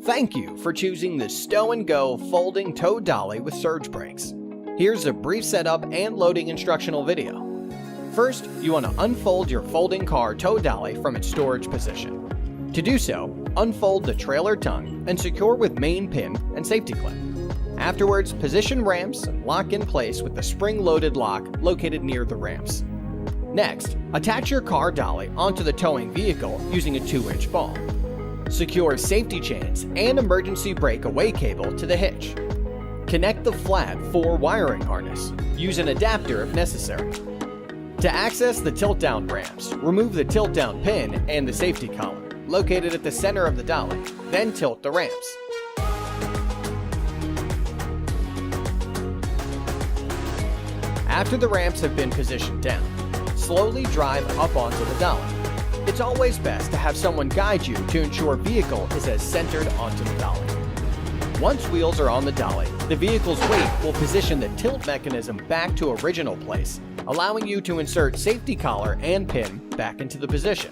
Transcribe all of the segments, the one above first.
Thank you for choosing the Stow & Go folding tow dolly with surge brakes. Here's a brief setup and loading instructional video. First, you want to unfold your folding car tow dolly from its storage position. To do so, unfold the trailer tongue and secure with main pin and safety clip. Afterwards, position ramps and lock in place with the spring-loaded lock located near the ramps. Next, attach your car dolly onto the towing vehicle using a 2-inch ball. Secure safety chains and emergency breakaway cable to the hitch. Connect the flat 4 wiring harness. Use an adapter if necessary. To access the tilt-down ramps, remove the tilt-down pin and the safety collar, located at the center of the dolly, then tilt the ramps. After the ramps have been positioned down, slowly drive up onto the dolly. It's always best to have someone guide you to ensure vehicle is as centered onto the dolly. Once wheels are on the dolly, the vehicle's weight will position the tilt mechanism back to original place, allowing you to insert safety collar and pin back into the position.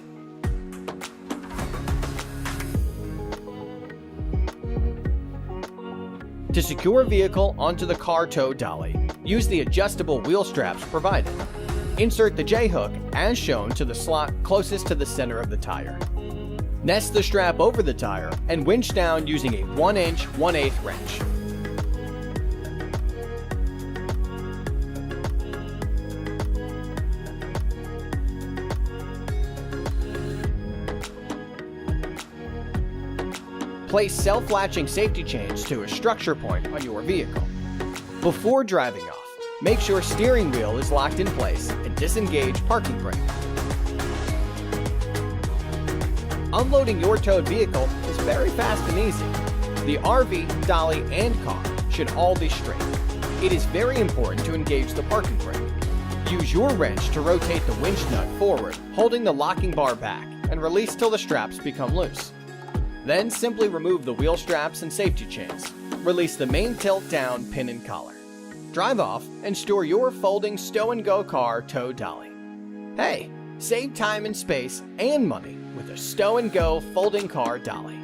To secure vehicle onto the car tow dolly, use the adjustable wheel straps provided. Insert the J-hook as shown to the slot closest to the center of the tire. Nest the strap over the tire and winch down using a 1-inch 1/8 wrench. Place self-latching safety chains to a structure point on your vehicle. Before driving off, make sure steering wheel is locked in place and disengage parking brake. Unloading your towed vehicle is very fast and easy. The RV, dolly, and car should all be straight. It is very important to engage the parking brake. Use your wrench to rotate the winch nut forward, holding the locking bar back, and release till the straps become loose. Then simply remove the wheel straps and safety chains. Release the main tilt down pin and collar. Drive off and store your folding Stow & Go car tow dolly. Hey, save time and space and money with a Stow & Go folding car dolly.